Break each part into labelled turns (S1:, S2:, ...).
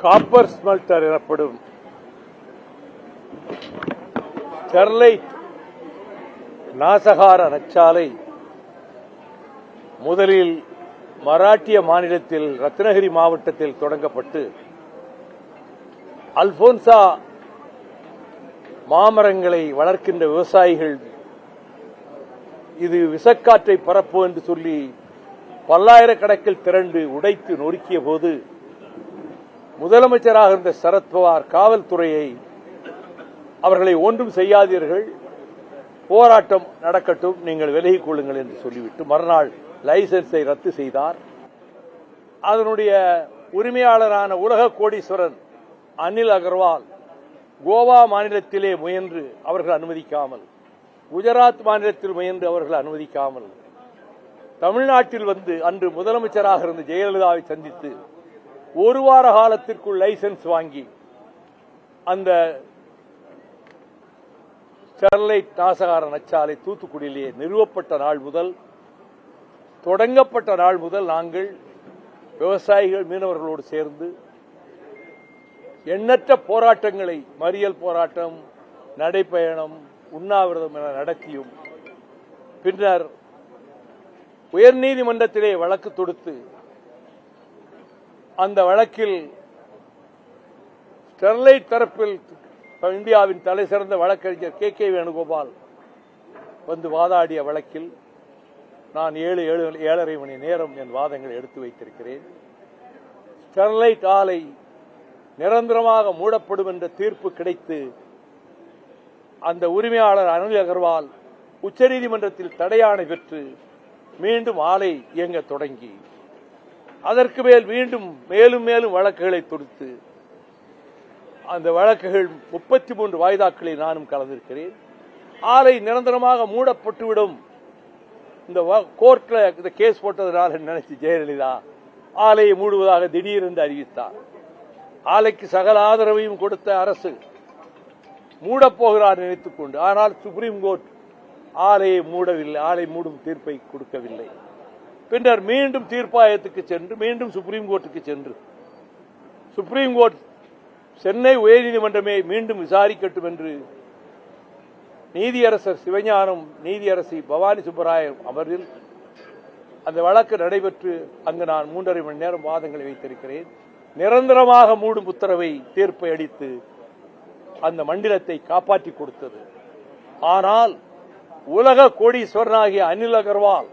S1: Copper smelter எனப்படும் Sterlite நாசகார நச்சாலை முதலில் மராட்டிய மாநிலத்தில் ரத்னகிரி மாவட்டத்தில் தொடங்கப்பட்டு அல்போன்சா மாமரங்களை வளர்க்கின்ற விவசாயிகள் இது விஷக்காற்றை பரப்பும் என்று சொல்லி பல்லாயிரக்கணக்கில் திரண்டு உடைத்து நொறுக்கிய போது முதலமைச்சராக இருந்த சரத்பவார் காவல்துறையை அவர்களை ஒன்றும் செய்யாதீர்கள், போராட்டம் நடக்கட்டும், நீங்கள் விலகிக் கொள்ளுங்கள் என்று சொல்லிவிட்டு மறுநாள் லைசன்ஸை ரத்து செய்தார். அதனுடைய உரிமையாளரான உலக கோடீஸ்வரன் அனில் அகர்வால் கோவா மாநிலத்திலே முயன்று அவர்கள் அனுமதிக்காமல், குஜராத் மாநிலத்தில் முயன்று அவர்கள் அனுமதிக்காமல், தமிழ்நாட்டில் வந்து அன்று முதலமைச்சராக இருந்த ஜெயலலிதாவை சந்தித்து ஒரு வார காலத்திற்குள் லைசன்ஸ் வாங்கி அந்த ஸ்டெர்லைட் நாசகார நச்சாலை தூத்துக்குடியிலே நிறுவப்பட்ட நாள் முதல், தொடங்கப்பட்ட நாள் முதல் நாங்கள் விவசாயிகள் மீனவர்களோடு சேர்ந்து எண்ணற்ற போராட்டங்களை, மறியல் போராட்டம், நடைப்பயணம், உண்ணாவிரதம் என நடத்தியும் பின்னர் உயர்நீதிமன்றத்திலே வழக்கு தொடுத்து அந்த வழக்கில் ஸ்டெர்லைட் தரப்பில் இந்தியாவின் தலை சிறந்த வழக்கறிஞர் கே வேணுகோபால் வந்து வாதாடிய வழக்கில் நான் 7.5 மணி நேரம் என் வாதங்களை எடுத்து வைத்திருக்கிறேன். ஸ்டெர்லைட் ஆலை நிரந்தரமாக மூடப்படும் என்ற தீர்ப்பு கிடைத்து அந்த உரிமையாளர் அனில் அகர்வால் உச்சநீதிமன்றத்தில் தடையாணை பெற்று மீண்டும் ஆலை இயங்க தொடங்கி அதற்கு மேல் மீண்டும் மேலும் மேலும் வழக்குகளை தொடுத்து அந்த வழக்குகள் 33 வாய்தாக்களை நானும் கலந்திருக்கிறேன். ஆலை நிரந்தரமாக மூடப்பட்டுவிடும், இந்த கோர்ட்ல இந்த கேஸ் போட்டதனால் நினைச்சு ஜெயலலிதா ஆலையை மூடுவதாக திடீரென்று அறிவித்தார். ஆலைக்கு சகல ஆதரவையும் கொடுத்த அரசு மூடப்போகிறார் நினைத்துக் கொண்டு, ஆனால் சுப்ரீம் கோர்ட் ஆலையை மூடவில்லை, ஆலை மூடும் தீர்ப்பை கொடுக்கவில்லை. பின்னர் மீண்டும் தீர்ப்பாயத்துக்கு சென்று மீண்டும் சுப்ரீம் கோர்ட்டுக்கு சென்று சுப்ரீம் கோர்ட் சென்னை உயர்நீதிமன்றமே மீண்டும் விசாரிக்கட்டும் என்று நீதியரசர் சிவஞானம், நீதியரசி பவானி சுப்பராயன் அமர்வில் அந்த வழக்கு நடைபெற்று அங்கு நான் 3.5 மணி நேரம் வாதங்களை வைத்திருக்கிறேன். நிரந்தரமாக மூடும் உத்தரவை தீர்ப்பை அளித்து அந்த மண்டலத்தை காப்பாற்றி கொடுத்தது. ஆனால் உலக கோடீஸ்வரனாகிய அனில் அகர்வால்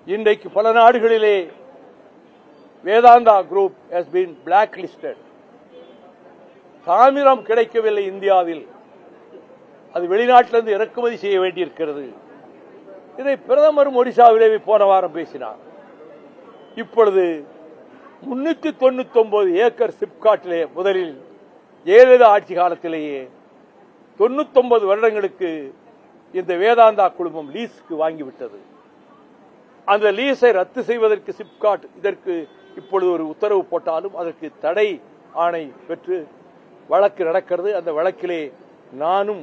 S1: இன்றைக்கு பல நாடுகளிலே Vedanta group has been black listed. தாமிரம் கிடைக்கவில்லை இந்தியாவில், அது வெளிநாட்டிலிருந்து இறக்குமதி செய்ய வேண்டியிருக்கிறது. இதை பிரதமரும் ஒடிசாவிலே போன வாரம் பேசினார். இப்பொழுது 399 ஏக்கர் சிப்காட்டிலே முதலில் ஜெயலலிதா ஆட்சி காலத்திலேயே 99 வருடங்களுக்கு இந்த வேதாந்தா குழுமம் லீஸுக்கு வாங்கிவிட்டது. அந்த லீஸை ரத்து செய்வதற்கு சிப்காட் இதற்கு இப்பொழுது ஒரு உத்தரவு போட்டாலும் அதற்கு தடை ஆணை பெற்று வழக்கு நடக்கிறது. அந்த வழக்கிலே நானும்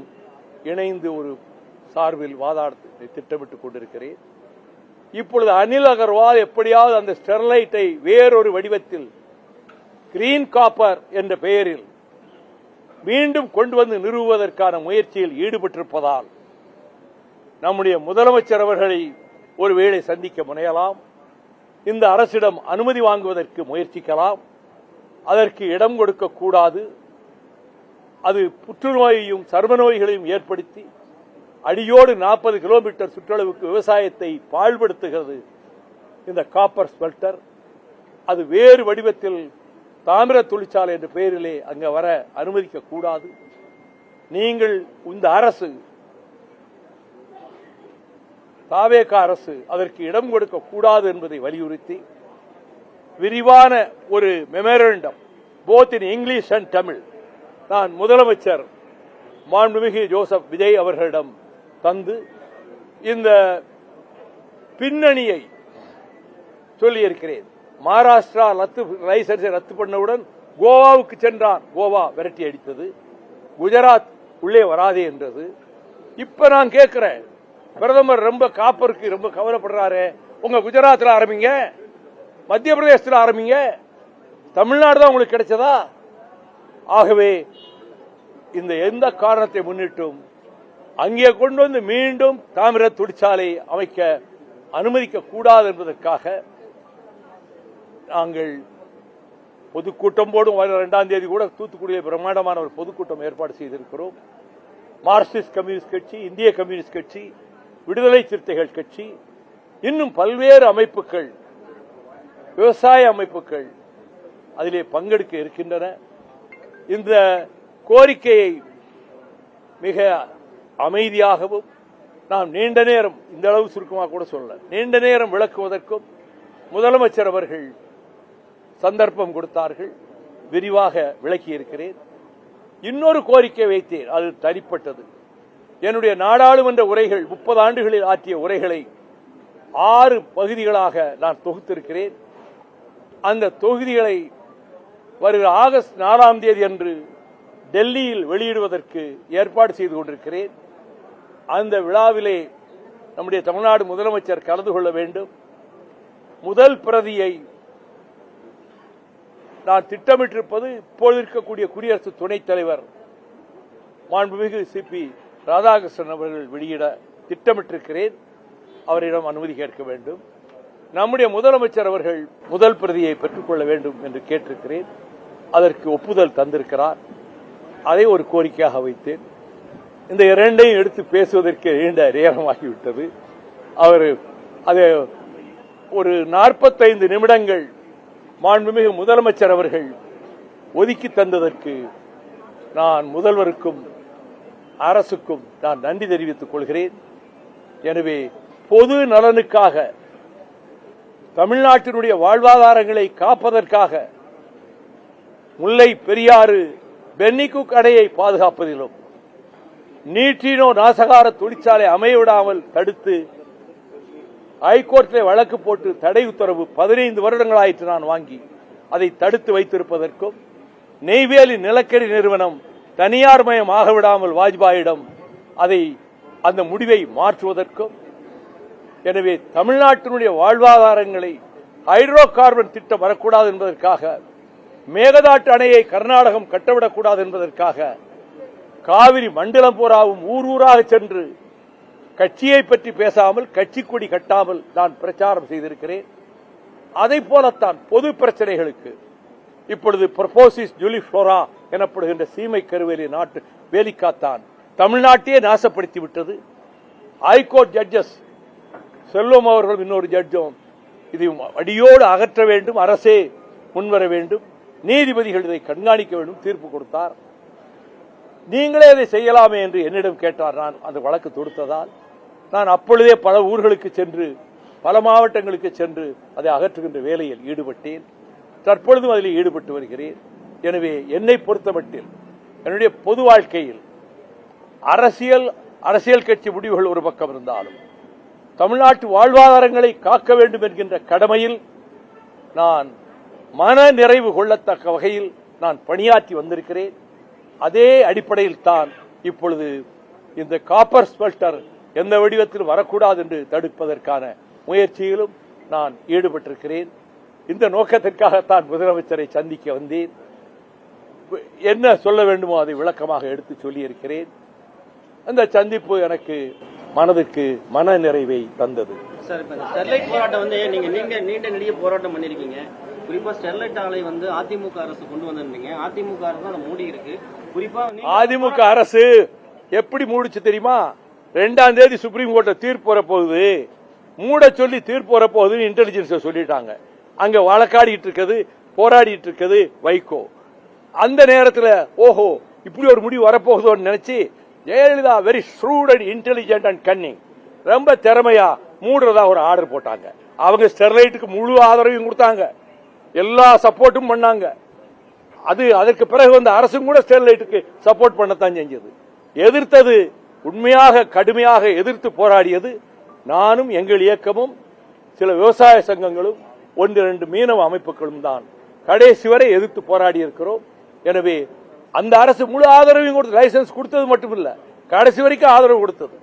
S1: இணைந்து ஒரு சார்பில் வாதாட திட்டமிட்டுக் கொண்டிருக்கிறேன். இப்பொழுது அனில் அகர்வால் எப்படியாவது அந்த ஸ்டெர்லைட்டை வேறொரு வடிவத்தில் கிரீன் காப்பர் என்ற பெயரில் மீண்டும் கொண்டு வந்து நிறுவுவதற்கான முயற்சியில் ஈடுபட்டிருப்பதால் நம்முடைய முதலமைச்சர் அவர்களை ஒருவேளை சந்திக்க முனையலாம், இந்த அரசிடம் அனுமதி வாங்குவதற்கு முயற்சிக்கலாம். அதற்கு இடம் கொடுக்கக்கூடாது. அது புற்றுநோயையும் சர்ம நோய்களையும் ஏற்படுத்தி அடியோடு 40 கிலோமீட்டர் சுற்றளவுக்கு விவசாயத்தை பாழ்படுத்துகிறது இந்த காப்பர் ஸ்மெல்டர். அது வேறு வடிவத்தில் தாமிர தொழிற்சாலை என்ற பெயரிலே அங்க வர அனுமதிக்க கூடாது. நீங்கள் இந்த அரசு, தாவேக அரசு அதற்கு இடம் கொடுக்க கூடாது என்பதை வலியுறுத்தி விரிவான ஒரு memorandum both in English and Tamil நான் முதலமைச்சர் மாண்புமிகு ஜோசப் விஜய் அவர்களிடம் தந்து இந்த பின்னணியை சொல்லியிருக்கிறேன். மகாராஷ்டிரா லைசன்ஸை ரத்து பண்ணவுடன் கோவாவுக்கு சென்றான், கோவா விரட்டி அடித்தது. குஜராத் உள்ளே வராதே என்றது. இப்ப நான் கேட்கிறேன், பிரதமர் ரொம்ப காப்பருக்கு ரொம்ப கவலைப்படுறாரு, உங்க குஜராத்தில் ஆரம்பிங்க, மத்திய பிரதேசத்தில் ஆரம்பிங்க, தமிழ்நாடு தான் உங்களுக்கு கிடைச்சதா? ஆகவே இந்த எந்த காரணத்தை முன்னிட்டும் அங்கே கொண்டு வந்து மீண்டும் தாமிர தொழிற்சாலை அமைக்க அனுமதிக்க கூடாது என்பதற்காக நாங்கள் பொதுக்கூட்டம் போடும். 2ஆம் தேதி கூட தூத்துக்குடியில் பிரம்மாண்டமான ஒரு பொதுக்கூட்டம் ஏற்பாடு செய்திருக்கிறோம். மார்க்சிஸ்ட் கம்யூனிஸ்ட் கட்சி, இந்திய கம்யூனிஸ்ட் கட்சி, விடுதலை சிறுத்தைகள் கட்சி, இன்னும் பல்வேறு அமைப்புகள், விவசாய அமைப்புகள் அதிலே பங்கெடுக்க இருக்கின்றன. இந்த கோரிக்கையை மிக அமைதியாகவும் நாம் நீண்ட நேரம், இந்த அளவு சுருக்கமாக கூட சொல்ல, நீண்ட நேரம் விளக்குவதற்கும் முதலமைச்சர் அவர்கள் சந்தர்ப்பம் கொடுத்தார்கள். விரிவாக விளக்கியிருக்கிறேன். இன்னொரு கோரிக்கை வைத்தேன், அது தனிப்பட்டது. என்னுடைய நாடாளுமன்ற உரைகள், 30 ஆண்டுகளில் ஆற்றிய உரைகளை 6 பகுதிகளாக நான் தொகுத்திருக்கிறேன். அந்த தொகுதிகளை வருகிற ஆகஸ்ட் 4ஆம் தேதி அன்று டெல்லியில் வெளியிடுவதற்கு ஏற்பாடு செய்து கொண்டிருக்கிறேன். அந்த விழாவிலே நம்முடைய தமிழ்நாடு முதலமைச்சர் கலந்து கொள்ள வேண்டும். முதல் பிரதியை நான் திட்டமிட்டிருப்பது இப்போது இருக்கக்கூடிய குடியரசு துணைத் தலைவர் மாண்புமிகு சிபி ராதாகிருஷ்ணன் அவர்கள் வெளியிட திட்டமிட்டிருக்கிறேன். அவரிடம் அனுமதி கேட்க வேண்டும். நம்முடைய முதலமைச்சர் அவர்கள் முதல் பிரதியை பெற்றுக்கொள்ள வேண்டும் என்று கேட்டிருக்கிறேன். அதற்கு ஒப்புதல் தந்திருக்கிறார். அதை ஒரு கோரிக்கையாக வைத்தேன். இந்த இரண்டையும் எடுத்து பேசுவதற்கு நீண்ட நேரமாகிவிட்டது. அவர் அதை ஒரு 45 நிமிடங்கள் மாண்புமிகு முதலமைச்சர் அவர்கள் ஒதுக்கி தந்ததற்கு நான் முதல்வருக்கும் அரசுக்கும் நான் நன்றி தெரிவித்துக் கொள்கிறேன். எனவே பொது நலனுக்காக, தமிழ்நாட்டினுடைய வாழ்வாதாரங்களை காப்பதற்காக முல்லை பெரியாறு பென்னிகுக் அணையை பாதுகாப்பதிலும் நீட்டினோ நாசகார தொழிற்சாலை அமையவிடாமல் தடுத்து ஹைகோர்ட்டில் வழக்கு போட்டு தடை உத்தரவு 15 வருடங்களாயிற்று நான் வாங்கி அதை தடுத்து வைத்திருப்பதற்கும், நெய்வேலி நிலக்கரி நிறுவனம் தனியார் மயம் ஆகவிடாமல் வாஜ்பாயிடம் அந்த முடிவை மாற்றுவதற்கும், எனவே தமிழ்நாட்டினுடைய வாழ்வாதாரங்களை ஹைட்ரோ கார்பன் திட்டம் வரக்கூடாது என்பதற்காக, மேகதாட்டு அணையை கர்நாடகம் கட்டவிடக்கூடாது என்பதற்காக, காவிரி மண்டலம் பூராவும் ஊர் ஊராக சென்று கட்சியை பற்றி பேசாமல், கட்சி கொடி கட்டாமல் நான் பிரச்சாரம் செய்திருக்கிறேன். அதை போலத்தான் பொது பிரச்சனைகளுக்கு இப்பொழுது ப்ரொபோசிஸ் ஜூலிஃப்ளோரா எனப்படுகின்ற சீமை கருவேலி நாட்டு வேலிக்காத்தான் தமிழ்நாட்டையே நாசப்படுத்தி விட்டது. ஹைகோர்ட் ஜட்ஜஸ் செல்வம் அவர்கள், இன்னொரு ஜட்ஜும் இது அடியோடு அகற்ற வேண்டும், அரசே முன்வர வேண்டும், நீதிபதிகள் இதை கண்காணிக்க வேண்டும் தீர்ப்பு கொடுத்தார். நீங்களே அதை செய்யலாமே என்று என்னிடம் கேட்டார். நான் அந்த வழக்கு தொடுத்ததால் நான் அப்பொழுதே பல ஊர்களுக்கு சென்று, பல மாவட்டங்களுக்கு சென்று அதை அகற்றுகின்ற வேலையில் ஈடுபட்டேன். தற்பொழுதும் அதில் ஈடுபட்டு வருகிறேன். எனவே என்னை பொறுத்தமட்டில் என்னுடைய பொது வாழ்க்கையில் அரசியல் கட்சி முடிவுகள் ஒரு பக்கம் இருந்தாலும் தமிழ்நாட்டு வாழ்வாதாரங்களை காக்க வேண்டும் என்கின்ற கடமையில் நான் மன நிறைவு கொள்ளத்தக்க வகையில் நான் பணியாற்றி வந்திருக்கிறேன். அதே அடிப்படையில் தான் இப்பொழுது இந்த காப்பர் ஸ்மெல்டர் எந்த வடிவத்தில் வரக்கூடாது என்று தடுப்பதற்கான முயற்சியிலும் நான் ஈடுபட்டிருக்கிறேன். இந்த நோக்கத்திற்காகத்தான் முதலமைச்சரை சந்திக்க வந்தேன். என்ன சொல்ல வேண்டுமோ அதை விளக்கமாக எடுத்து சொல்லியிருக்கிறேன். அந்த சந்திப்பு எனக்கு மனதுக்கு மன நிறைவை தந்தது.
S2: சார், இப்ப ஸ்டெர்லைட் போராட்டம் வந்து நீங்க நீண்ட நெடிய போராட்டம் பண்ணிருக்கீங்க. குறிப்பா ஸ்டெர்லைட் ஆலை வந்து அதிமுக அரசு கொண்டு வந்திருந்தீங்க. அதிமுக அரசு தான் மூடி இருக்கு. குறிப்பா
S1: அதிமுக அரசு எப்படி மூடிச்சு தெரியுமா? 2ஆம் தேதி சுப்ரீம் கோர்ட்ல தீர்ப்பு வரப்போகுது, மூட சொல்லி தீர்ப்பு வரப்போகுதுன்னு இன்டெலிஜென்ஸ் சொல்லிட்டாங்க. அங்க வழக்காடிட்டு இருக்குது, போராடிட்டு இருக்குது வைகோ. அந்த நேரத்தில் ஓஹோ இப்படி ஒரு முடிவு வரப்போகுதோன்னு நினைச்சு Jayalalithaa very shrewd and intelligent and Canning ரொம்ப திறமையா மூடுறதா ஒரு ஆர்டர் போட்டாங்க. அவங்க ஸ்டெர்லைட்டுக்கு முழு ஆதரவையும் கொடுத்தாங்க, எல்லா சப்போர்ட்டும் பண்ணாங்க. அதற்கு பிறகு வந்து அரசும் கூட ஸ்டெர்லைட்டுக்கு சப்போர்ட் பண்ணத்தான் செஞ்சது. எதிர்த்தது, உண்மையாக கடுமையாக எதிர்த்து போராடியது நானும், எங்கள் இயக்கமும், சில விவசாய சங்கங்களும், 1-2 மீனவ அமைப்புகளும் தான் கடைசி வரை எதிர்த்து போராடி இருக்கிறோம். எனவே அந்த அரசு முழு ஆதரவையும் கொடுத்து, லைசன்ஸ் கொடுத்தது மட்டுமில்ல, கடைசி வரைக்கும் ஆதரவு கொடுத்தது.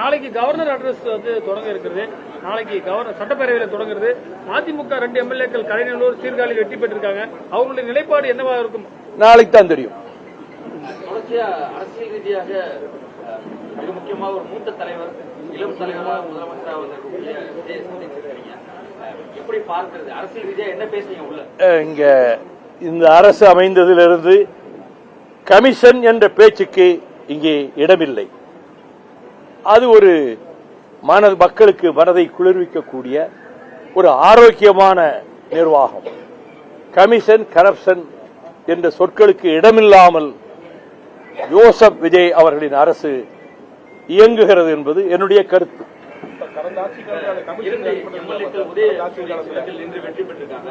S3: நாளைக்கு கவர்னர் அட்ரஸ் வந்து தொடங்க இருக்கிறது. நாளைக்கு கவர்னர் சட்டப்பேரவையில் தொடங்குறது. அதிமுக 2 எம்எல்ஏக்கள் கலைநல்லூர் சீர்காழியில் வெற்றி பெற்றிருக்காங்க. அவங்களுடைய நிலைப்பாடு என்னவா இருக்கும்
S1: நாளைக்கு தான் தெரியும்.
S4: தொடர்ச்சியா அரசியல் ரீதியாக மிக முக்கியமாக ஒரு மூத்த தலைவர், இளம் தலைவராக முதலமைச்சராக வந்திருக்கக்கூடிய இருக்கிறீங்க. எப்படி பார்க்கிறது? அரசியல் ரீதியா என்ன பேசுறீங்க உள்ள?
S1: இங்க இந்த அரசு அமைந்ததிலிருந்து கமிஷன் என்ற பேச்சுக்கு இங்கே இடமில்லை. அது ஒரு மக்களுக்கு மனதை குளிர்விக்கக்கூடிய ஒரு ஆரோக்கியமான நிர்வாகம். கமிஷன், கரப்ஷன் என்ற சொற்களுக்கு இடமில்லாமல் ஜோசப் விஜய் அவர்களின் அரசு இயங்குகிறது என்பது என்னுடைய கருத்து.
S4: இரண்டு எம்எல்ஏக்கள் உதயசூரியன் நின்று வெற்றி பெற்றிருக்காங்க.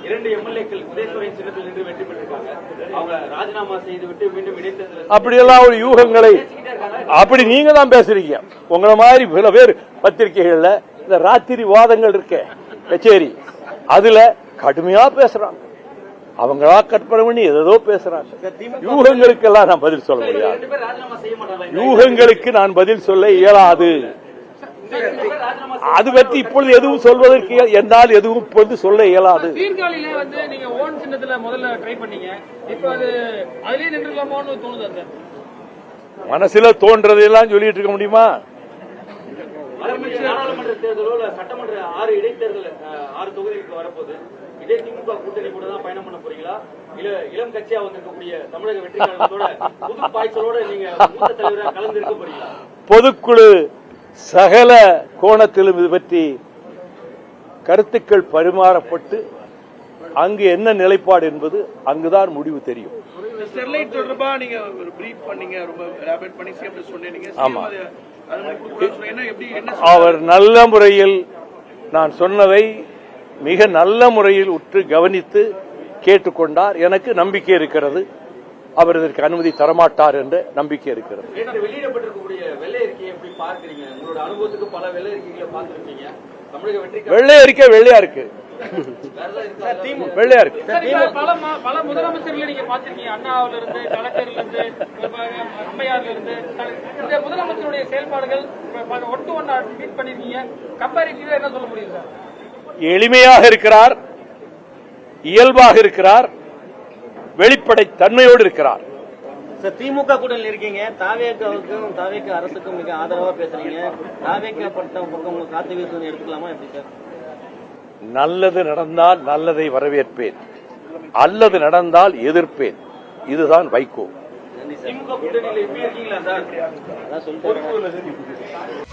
S4: 2 எம்எல்ஏக்கள் உதயசூரியன் சின்னத்தில் நின்று வெற்றி பெற்றிருக்காங்க. அவங்க ராஜினாமா செய்துவிட்டு மீண்டும் இடைத்தேர்தல்
S1: அப்படியெல்லாம் ஒரு யூகங்களை அப்படி நீங்க தான் பேசுறீங்க. உங்களை மாதிரி சில பேர் பத்திரிகைகள்ல இந்த ராத்திரி வாதங்கள் இருக்க கச்சேரி அதுல கடுமையா பேசுறாங்க. அவங்களா கற்பனை பண்ணி ஏதோ பேசுறாங்க. யூகங்களுக்கெல்லாம் நான் பதில் சொல்ல முடியாது. யூகங்களுக்கு நான் பதில் சொல்ல இயலாது. அது பற்றி இப்பொழுது எதுவும் சொல்வதற்கு என்னால் எதுவும் இப்பொழுது சொல்ல இயலாது.
S3: சீர்காழியில வந்து நீங்க ஓன் சின்னத்துல முதல்ல ட்ரை பண்ணீங்க. இப்ப அது அதுலயே நின்றுலாமோன்னு தோணுது.
S1: மனசுல தோன்றதெல்லாம் சொல்லிட்டு இருக்க முடியுமா?
S4: நாடாளுமன்ற தேர்தலோ இல்ல சட்டமன்ற 6 இடைத்தேர்தல் 6 தொகுதிக்கு வரப்போது இதே திமுக கூட்டணி கூட தான் பயணம் பண்ண போறீங்களா? இல்ல இளம் கட்சியா வந்திருக்கக்கூடிய தமிழக வெற்றி கழகத்தோட புது பாய்ச்சலோட நீங்க மூத்த தலைவராக கலந்து இருக்க போறீங்களா?
S1: பொதுக்குழு சகல கோணத்திலும் இது பற்றி கருத்துக்கள் பரிமாறப்பட்டு அங்கு என்ன நிலைப்பாடு என்பது அங்குதான் முடிவு தெரியும்.
S5: ஸ்டெர்லைட் தொடர்பா நீங்க ஒரு பிரீஃப் பண்ணீங்க, ரொம்ப எலாபரேட் பண்ணி சிஎம் சொன்னீங்க.
S1: ஆமா, அவர் நல்ல முறையில் நான் சொன்னதை மிக நல்ல முறையில் உற்று கவனித்து கேட்டுக்கொண்டார். எனக்கு நம்பிக்கை இருக்கிறது அவர் இதற்கு அனுமதி தரமாட்டார் என்ற நம்பிக்கை இருக்கிறது.
S4: வெளியிடப்பட்டிருக்கக்கூடிய வெள்ளை அறிக்கையை எப்படி பார்க்கிறீங்க? உங்களோட அனுபவத்துக்கு பல வெள்ளை அறிக்கைகளை பார்த்திருப்பீங்க. தமிழக வெற்றி
S1: வெள்ளை அறிக்கை வெள்ளையா இருக்கு, வெள்ளையா இருக்கு.
S3: பல முதலமைச்சர்களை நீங்க பாத்திருக்கீங்க. அண்ணாவில இருந்து, கலெக்டர்ல இருந்து, அம்மையார்ல இருந்து. இந்த முதலமைச்சருடைய செயல்பாடுகள் ஒன் டு ஒன் மீட் பண்ணிருக்கீங்க. கம்பேரிட்டிவா என்ன சொல்ல முடியும் சார்?
S1: எளிமையாக இருக்கிறார், இயல்பாக இருக்கிறார், வெளிப்படை தன்மையோடு இருக்கிறார்.
S2: சார், திமுக கூட்டணியில் இருக்கீங்க. தாவேக்காவுக்கும் தாவேக்க அரசுக்கும் மிக ஆதரவா பேசுறீங்க. தாவேக்கா பட்டம் பக்கம் காத்து வீசுன்னு எடுத்துக்கலாமா? எப்படி சார்?
S1: நல்லது நடந்தால் நல்லதை வரவேற்பேன், அல்லது நடந்தால் எதிர்ப்பேன். இதுதான் வைகோ.
S4: திமுக கூட்டணியில் எப்படி இருக்கீங்களா சார்?
S2: அதான் சொல்லிட்டு